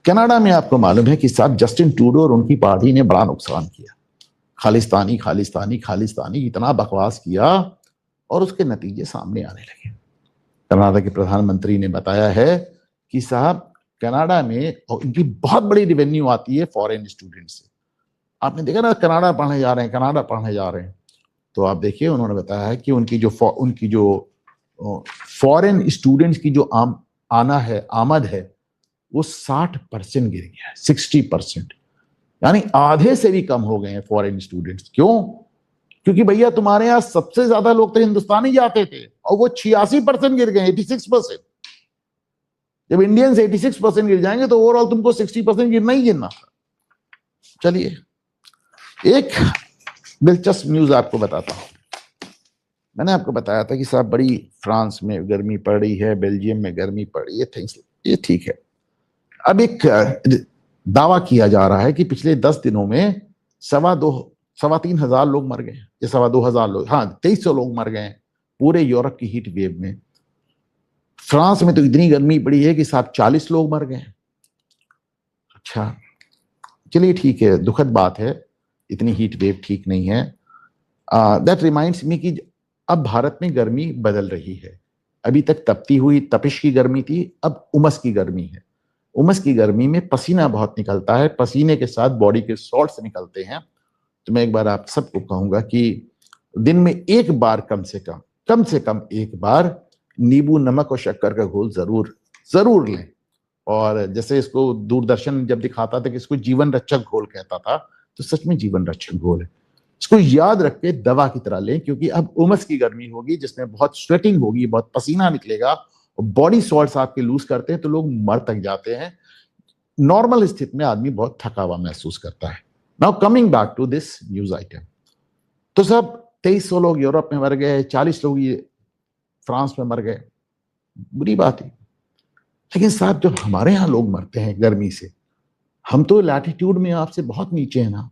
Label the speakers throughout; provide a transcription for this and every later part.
Speaker 1: Canada में आपको मालूम है कि साहब जस्टिन ट्रूडो और उनकी पार्टी ने बड़ा नुकसान किया। खालिस्तानी खालिस्तानी खालिस्तानी इतना बकवास किया और उसके नतीजे सामने आने लगे। कनाडा के प्रधानमंत्री ने बताया है कि साहब कनाडा में और इनकी बहुत बड़ी रेवेन्यू आती है फॉरेन स्टूडेंट से। आपने देखा ना, कनाडा पढ़ने जा रहे हैं, कनाडा पढ़ने जा रहे हैं, तो आप देखिए उन्होंने बताया है कि उनकी जो फॉरेन स्टूडेंट्स की जो आमद है वो 60% गिर गया है, 60%, यानी आधे से भी कम हो गए हैं फॉरेन स्टूडेंट्स। क्यों? क्योंकि भैया तुम्हारे यहाँ सबसे ज्यादा लोग तो हिंदुस्तानी जाते थे और वो 86% गिर गए, 86%। जब इंडियंस 86% गिर जाएंगे तो ओवरऑल तुमको 60% गिरना ही गिरना था। चलिए एक दिलचस्प न्यूज आपको बताता हूं। मैंने आपको बताया था कि साहब बड़ी फ्रांस में गर्मी पड़ रही है, बेल्जियम में गर्मी पड़ रही है, थिंग्स ये ठीक है। अब एक दावा किया जा रहा है कि पिछले 10 दिनों में 3,500 लोग मर गए, या 2,200 लोग, हाँ 2300 लोग मर गए पूरे यूरोप की हीट वेव में। फ्रांस में तो इतनी गर्मी पड़ी है कि साहब 40 लोग मर गए। अच्छा चलिए ठीक है, दुखद बात है, इतनी हीट वेव ठीक नहीं है। दैट रिमाइंड्स मी कि अब भारत में गर्मी बदल रही है। अभी तक तपती हुई तपिश की गर्मी थी, अब उमस की गर्मी है। उमस की गर्मी में पसीना बहुत निकलता है, पसीने के साथ बॉडी के सॉल्ट्स निकलते हैं। तो मैं एक बार आप सबको कहूंगा कि दिन में एक बार कम से कम एक बार नींबू नमक और शक्कर का घोल जरूर लें। और जैसे इसको दूरदर्शन जब दिखाता था कि इसको जीवन रक्षक घोल कहता था, तो सच में जीवन रक्षक घोल है। इसको याद रख के दवा की तरह लें, क्योंकि अब उमस की गर्मी होगी जिसमें बहुत स्वेटिंग होगी, बहुत पसीना निकलेगा और बॉडी सॉल्ट्स आपके लूज करते हैं तो लोग मर तक जाते हैं। नॉर्मल स्थिति में आदमी बहुत थका हुआ महसूस करता है। Now coming back to this news item, तो सब 2300 लोग यूरोप में मर गए, 40 लोग ये फ्रांस में मर गए, बुरी बात है। लेकिन साहब जब हमारे यहाँ लोग मरते हैं गर्मी से, हम तो लैटिट्यूड में आपसे बहुत नीचे हैं ना,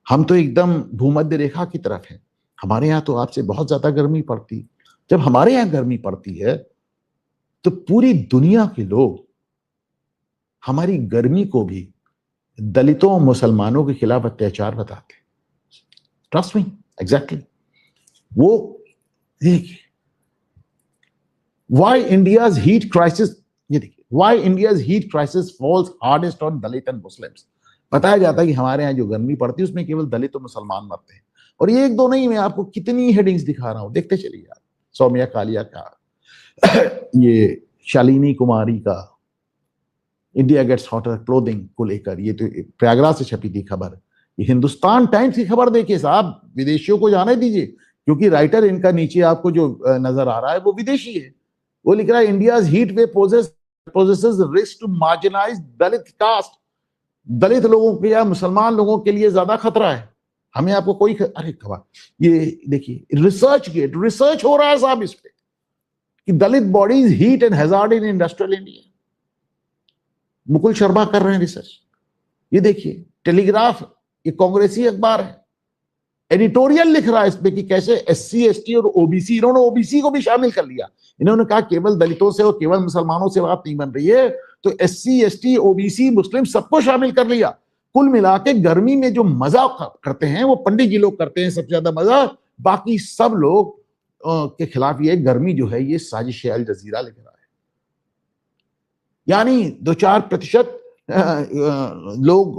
Speaker 1: हम तो एकदम भूमध्य रेखा की तरफ है। हमारे यहाँ तो आपसे बहुत ज्यादा गर्मी पड़ती। जब हमारे यहाँ गर्मी पड़ती है तो पूरी दुनिया के लोग हमारी गर्मी को भी दलितों और मुसलमानों के खिलाफ अत्याचार बताते हैं। Trust me, exactly. वो देखिए, व्हाई इंडियाज हीट क्राइसिस, ये देखिए, why India's heat crisis falls hardest on Dalit and Muslims. बताया जाता है कि हमारे यहाँ जो गर्मी पड़ती है उसमें केवल दलित और मुसलमान मरते हैं। और ये एक दो नहीं, मैं आपको कितनी हेडिंग्स दिखा रहा हूं, देखते चलिए आप। सौम्या कालिया का ये शालिनी कुमारी का इंडिया गेट्स हॉटर क्लोथिंग को लेकर, ये तो प्रयागराज से छपी थी खबर। ये हिंदुस्तान टाइम्स की खबर देखिए साहब, विदेशियों को जाने दीजिए, क्योंकि राइटर इनका नीचे आपको जो नजर आ रहा है वो विदेशी है। वो लिख रहा है India's heat wave possesses risk to marginalise Dalit caste. Dalit लोगों के या मुसलमान लोगों के लिए ज्यादा खतरा है। हमें आपको कोई अरे खबर, ये देखिए रिसर्च हो रहा है साहब इस पे कि Dalit bodies heat and hazard in industrial India. Mukul Sharma कर रहे हैं रिसर्च। ये देखिए टेलीग्राफ, ये कांग्रेसी अखबार है, एडिटोरियल लिख रहा है इसमें कि कैसे SC ST और OBC, इन्होंने OBC को भी शामिल कर लिया। इन्होंने कहा केवल दलितों से और केवल मुसलमानों से बात नहीं बन रही है, तो SC ST OBC मुस्लिम सबको शामिल कर लिया। कुल मिला के गर्मी में जो मजा करते हैं वो पंडित जी लोग करते हैं सबसे ज्यादा मजा, बाकी सब लोग के खिलाफ ये गर्मी जो है ये साजिश अल जजीरा लिख रहा है। यानी 2-4% लोग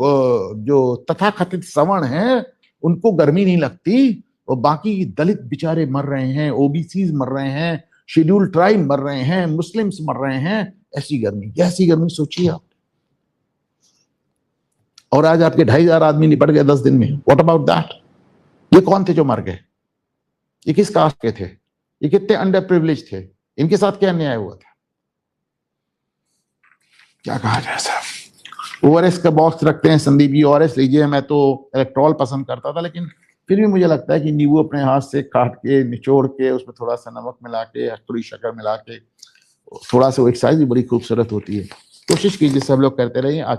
Speaker 1: जो तथाकथित सवर्ण हैं उनको गर्मी नहीं लगती, और बाकी दलित बेचारे मर रहे हैं, OBCs मर रहे हैं, शेड्यूल ट्राइब मर रहे हैं, मुस्लिम्स मर रहे हैं। ऐसी गर्मी सोचिए आप। और आज आपके 2,500 आदमी निपट गए 10 दिन में। What about that? ये कौन थे जो मर गए? ये किस कास्ट के थे? ये कितने अंडर प्रिविलेज थे? इनके साथ क्या अन्याय हुआ था? क्या कहा जाए साहब। ORS का बॉक्स रखते हैं संदीप जी, ORS लीजिए। मैं तो इलेक्ट्रॉल पसंद करता था, लेकिन फिर भी मुझे लगता है कि नींबू अपने हाथ से काट के निचोड़ के उसमें थोड़ा सा नमक मिला के, थोड़ी शक्कर मिला के, थोड़ा सा एक्सरसाइज भी बड़ी खूबसूरत होती है। कोशिश कीजिए सब लोग करते रहिए।